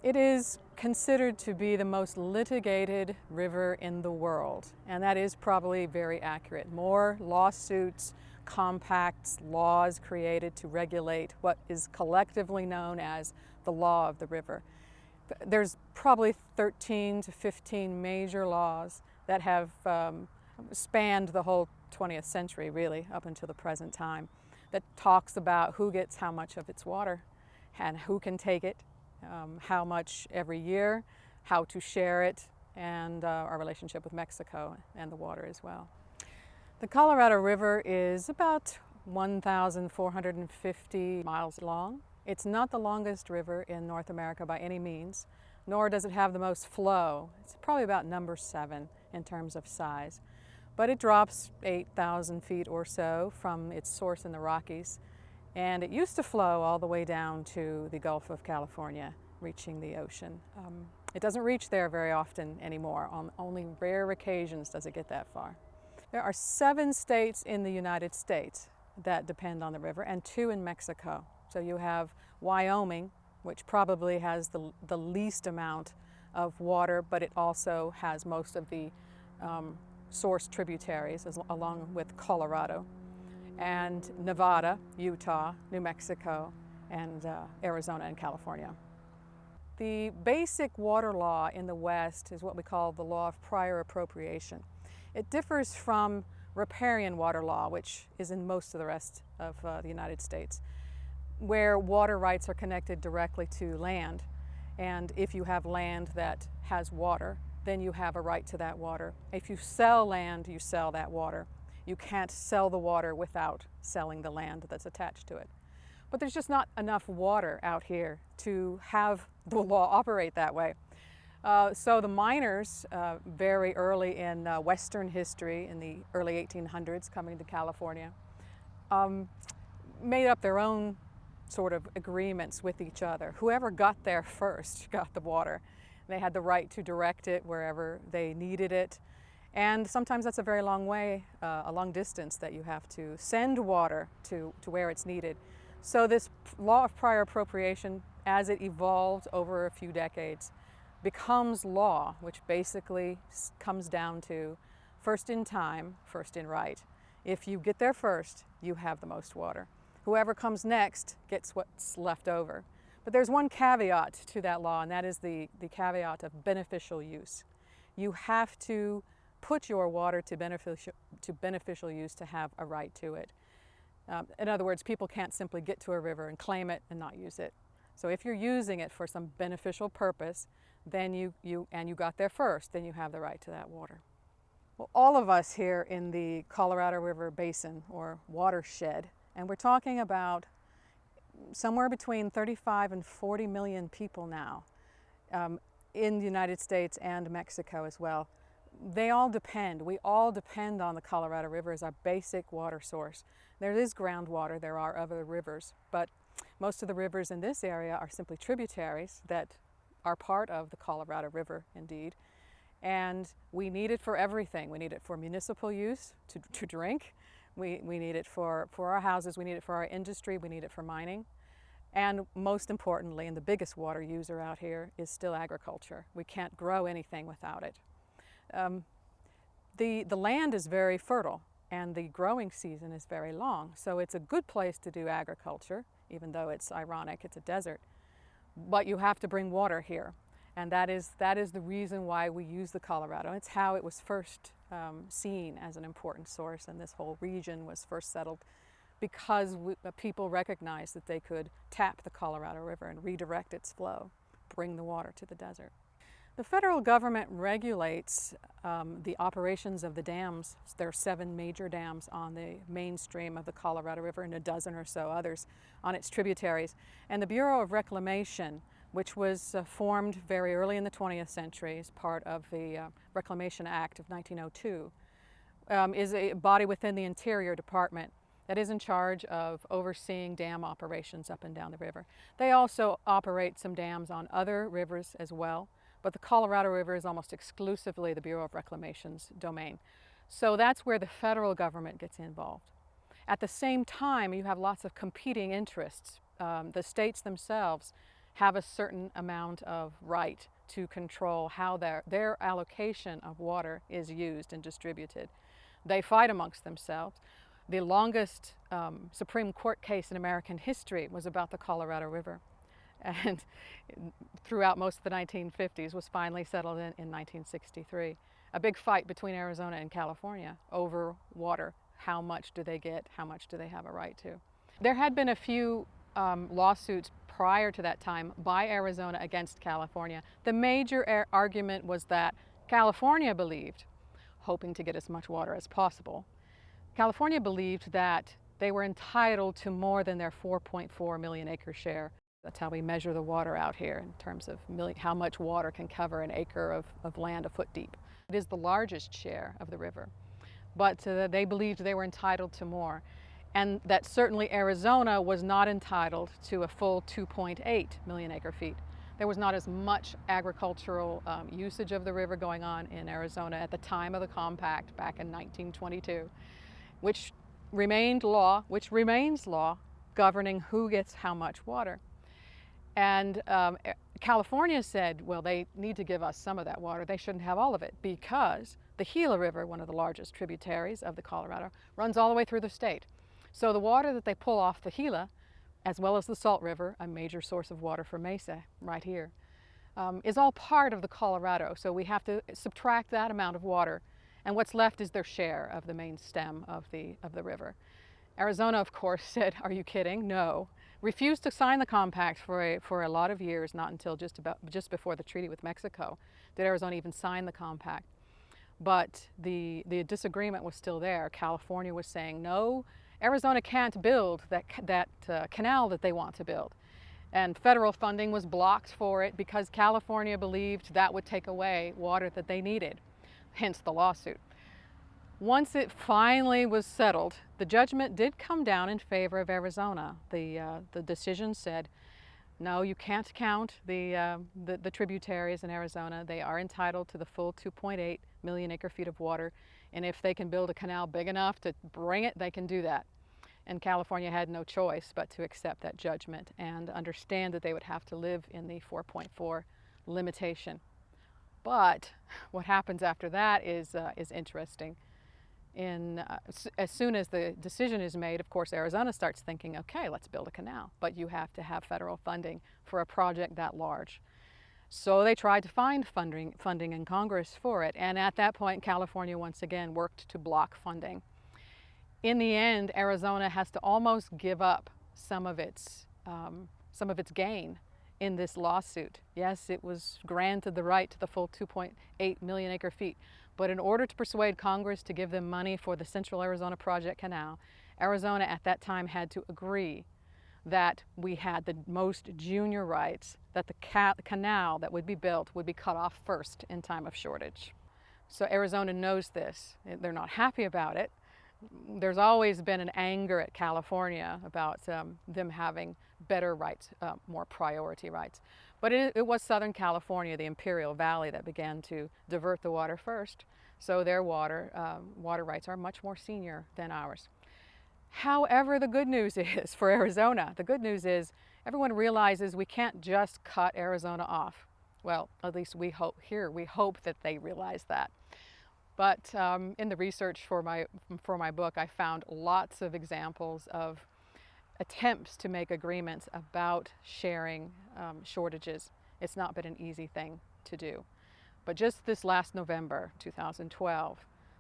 It is considered to be the most litigated river in the world, and that is probably very accurate. More lawsuits, compacts, laws created to regulate what is collectively known as the law of the river. There's probably 13 to 15 major laws that have spanned the whole 20th century, really, up until the present time, that talks about who gets how much of its water and who can take it, how much every year, how to share it, and our relationship with Mexico and the water as well. The Colorado River is about 1,450 miles long. It's not the longest river in North America by any means, nor does it have the most flow. It's probably about number 7 in terms of size. But it drops 8,000 feet or so from its source in the Rockies, and it used to flow all the way down to the Gulf of California, reaching the ocean. It doesn't reach there very often anymore. On only rare occasions does it get that far. There are 7 states in the United States that depend on the river, and 2 in Mexico. So you have Wyoming, which probably has the least amount of water, but it also has most of the source tributaries, along with Colorado, and Nevada, Utah, New Mexico, and Arizona and California. The basic water law in the West is what we call the law of prior appropriation. It differs from riparian water law, which is in most of the rest of the United States, where water rights are connected directly to land. And if you have land that has water, then you have a right to that water. If you sell land, you sell that water. You can't sell the water without selling the land that's attached to it. But there's just not enough water out here to have the law operate that way. So the miners, very early in Western history, in the early 1800s, coming to California, made up their own sort of agreements with each other. Whoever got there first got the water. They had the right to direct it wherever they needed it. And sometimes that's a very long way, a long distance that you have to send water to where it's needed. So this law of prior appropriation, as it evolved over a few decades, becomes law, which basically comes down to first in time, first in right. If you get there first, you have the most water. Whoever comes next gets what's left over. But there's one caveat to that law, and that is the caveat of beneficial use. You have to put your water to beneficial use to have a right to it. In other words, people can't simply get to a river and claim it and not use it. So if you're using it for some beneficial purpose, then you got there first, then you have the right to that water. Well, all of us here in the Colorado River Basin, or watershed, and we're talking about somewhere between 35 and 40 million people now in the United States and Mexico as well. We all depend on the Colorado River as our basic water source. There is groundwater, there are other rivers, but most of the rivers in this area are simply tributaries that are part of the Colorado River indeed. And we need it for everything. We need it for municipal use, to drink. We need it for our houses, we need it for our industry, we need it for mining. And most importantly, and the biggest water user out here, is still agriculture. We can't grow anything without it. The land is very fertile and the growing season is very long. So it's a good place to do agriculture, even though it's ironic, it's a desert. But you have to bring water here. And that is the reason why we use the Colorado. It's how it was first seen as an important source, and this whole region was first settled because people recognized that they could tap the Colorado River and redirect its flow, bring the water to the desert. The federal government regulates the operations of the dams. There are 7 major dams on the mainstream of the Colorado River and a dozen or so others on its tributaries. And the Bureau of Reclamation, which was formed very early in the 20th century as part of the Reclamation Act of 1902, is a body within the Interior Department that is in charge of overseeing dam operations up and down the river. They also operate some dams on other rivers as well, but the Colorado River is almost exclusively the Bureau of Reclamation's domain. So that's where the federal government gets involved. At the same time, you have lots of competing interests. The states themselves have a certain amount of right to control how their allocation of water is used and distributed. They fight amongst themselves. The longest Supreme Court case in American history was about the Colorado River, and throughout most of the 1950s was finally settled in 1963. A big fight between Arizona and California over water. How much do they get? How much do they have a right to? There had been a few lawsuits prior to that time by Arizona against California. The major argument was that California believed, hoping to get as much water as possible, California believed that they were entitled to more than their 4.4 million acre share. That's how we measure the water out here in terms of how much water can cover an acre of land a foot deep. It is the largest share of the river, but they believed they were entitled to more, and that certainly Arizona was not entitled to a full 2.8 million acre feet. There was not as much agricultural usage of the river going on in Arizona at the time of the compact back in 1922, which remains law governing who gets how much water. And California said, well, they need to give us some of that water. They shouldn't have all of it because the Gila River, one of the largest tributaries of the Colorado, runs all the way through the state. So the water that they pull off the Gila, as well as the Salt River, a major source of water for Mesa right here, is all part of the Colorado. So we have to subtract that amount of water, and what's left is their share of the main stem of the river. Arizona, of course, said, are you kidding? No. Refused to sign the compact for a lot of years, not until just before the treaty with Mexico did Arizona even sign the compact. But the disagreement was still there. California was saying, no, Arizona can't build that canal that they want to build. And federal funding was blocked for it because California believed that would take away water that they needed, hence the lawsuit. Once it finally was settled, the judgment did come down in favor of Arizona. The decision said, no, you can't count the tributaries in Arizona. They are entitled to the full 2.8 million acre feet of water, and if they can build a canal big enough to bring it, they can do that. And California had no choice but to accept that judgment and understand that they would have to live in the 4.4 limitation. But what happens after that is interesting. As soon as the decision is made, of course, Arizona starts thinking, okay, let's build a canal, but you have to have federal funding for a project that large. So they tried to find funding in Congress for it, and at that point, California once again worked to block funding. In the end, Arizona has to almost give up some of its gain in this lawsuit. Yes, it was granted the right to the full 2.8 million acre feet, but in order to persuade Congress to give them money for the Central Arizona Project Canal, Arizona at that time had to agree that we had the most junior rights, that the canal that would be built would be cut off first in time of shortage. So Arizona knows this. They're not happy about it. There's always been an anger at California about them having better rights, more priority rights. But it was Southern California, the Imperial Valley, that began to divert the water first. So their water rights are much more senior than ours. However, the good news is for Arizona, the good news is everyone realizes we can't just cut Arizona off. Well, at least we hope that they realize that. But in the research for my book, I found lots of examples of attempts to make agreements about sharing shortages. It's not been an easy thing to do. But just this last November, 2012,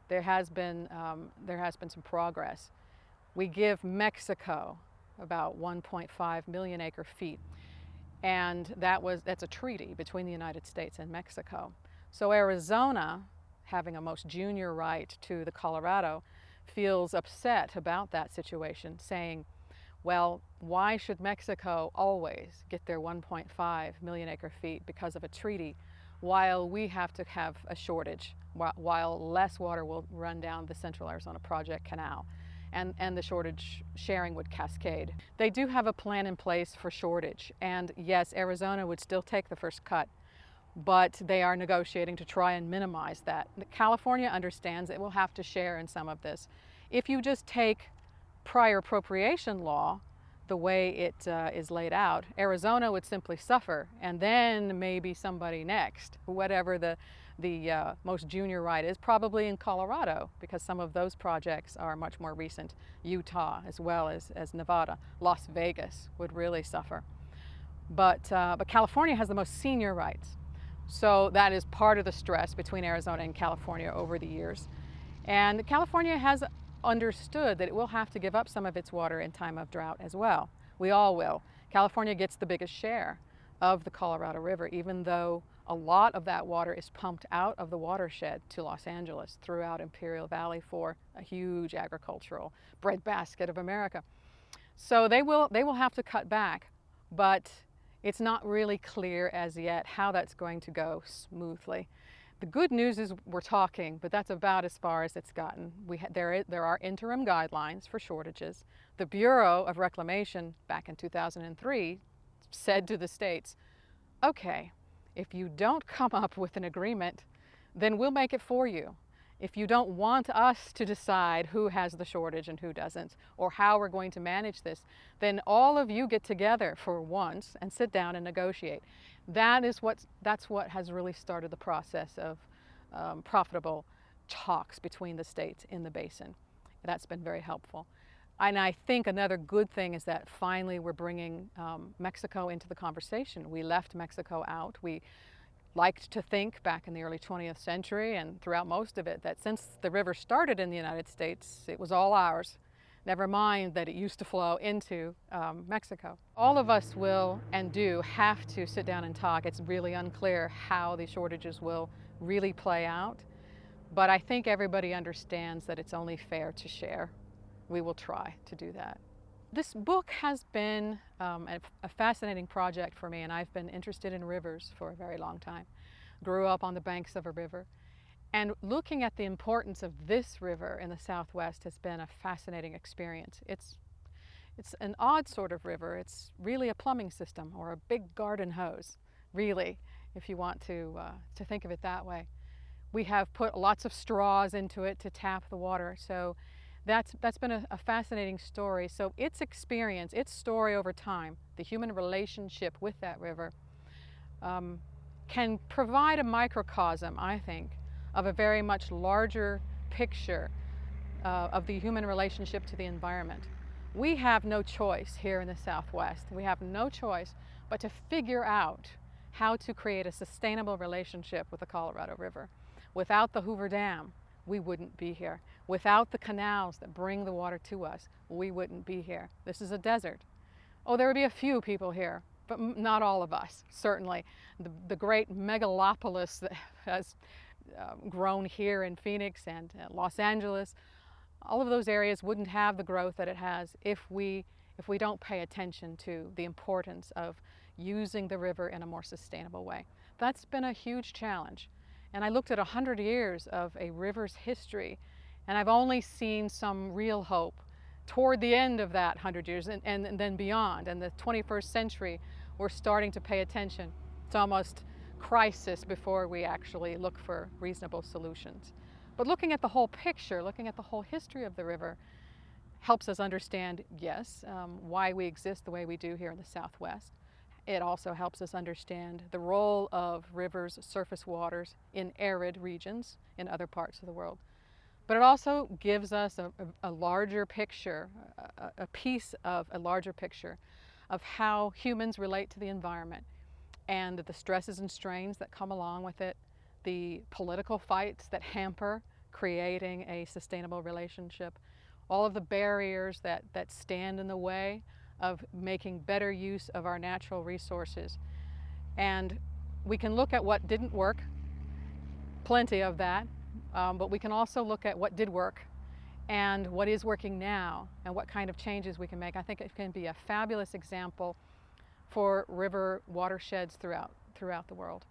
there has been some progress. We give Mexico about 1.5 million acre feet, and that's a treaty between the United States and Mexico. So Arizona, having a most junior right to the Colorado, feels upset about that situation, saying, well, why should Mexico always get their 1.5 million acre feet because of a treaty, while we have to have a shortage, while less water will run down the Central Arizona Project Canal, and the shortage sharing would cascade. They do have a plan in place for shortage, and yes, Arizona would still take the first cut, but they are negotiating to try and minimize that. California understands it will have to share in some of this. If you just take prior appropriation law, the way it is laid out. Arizona would simply suffer, and then maybe somebody next, whatever the most junior right is, probably in Colorado, because some of those projects are much more recent. Utah, as well as Nevada. Las Vegas would really suffer. But California has the most senior rights. So that is part of the stress between Arizona and California over the years. And California has understood that it will have to give up some of its water in time of drought as well. We all will. California gets the biggest share of the Colorado River, even though a lot of that water is pumped out of the watershed to Los Angeles throughout Imperial Valley for a huge agricultural breadbasket of America. So they will have to cut back, but it's not really clear as yet how that's going to go smoothly. The good news is we're talking, but that's about as far as it's gotten. There are interim guidelines for shortages. The Bureau of Reclamation back in 2003 said to the states, okay, if you don't come up with an agreement, then we'll make it for you. If you don't want us to decide who has the shortage and who doesn't, or how we're going to manage this, then all of you get together for once and sit down and negotiate. That's what has really started the process of profitable talks between the states in the basin. That's been very helpful. And I think another good thing is that finally we're bringing Mexico into the conversation. We left Mexico out. We liked to think back in the early 20th century and throughout most of it that since the river started in the United States, it was all ours. Never mind that it used to flow into Mexico. All of us will and do have to sit down and talk. It's really unclear how the shortages will really play out, but I think everybody understands that it's only fair to share. We will try to do that. This book has been a fascinating project for me, and I've been interested in rivers for a very long time. Grew up on the banks of a river, and looking at the importance of this river in the Southwest has been a fascinating experience. It's an odd sort of river. It's really a plumbing system or a big garden hose, really, if you want to think of it that way. We have put lots of straws into it to tap the water, so that's been a fascinating story. So its experience, its story over time, the human relationship with that river, can provide a microcosm, I think, of a very much larger picture of the human relationship to the environment. We have no choice here in the Southwest. We have no choice but to figure out how to create a sustainable relationship with the Colorado River. Without the Hoover Dam, we wouldn't be here. Without the canals that bring the water to us, we wouldn't be here. This is a desert. Oh, there would be a few people here, but not all of us, certainly. The great megalopolis that has grown here in Phoenix and Los Angeles, all of those areas wouldn't have the growth that it has if we don't pay attention to the importance of using the river in a more sustainable way. That's been a huge challenge. And I looked at 100 years of a river's history, and I've only seen some real hope toward the end of that 100 years and then beyond. And the 21st century, we're starting to pay attention. It's almost crisis before we actually look for reasonable solutions. But looking at the whole picture, looking at the whole history of the river, helps us understand, yes, why we exist the way we do here in the Southwest. It also helps us understand the role of rivers, surface waters in arid regions in other parts of the world. But it also gives us a larger picture, a piece of a larger picture of how humans relate to the environment and the stresses and strains that come along with it, the political fights that hamper creating a sustainable relationship, all of the barriers that stand in the way of making better use of our natural resources. And we can look at what didn't work, plenty of that, but we can also look at what did work and what is working now and what kind of changes we can make. I think it can be a fabulous example for river watersheds throughout the world.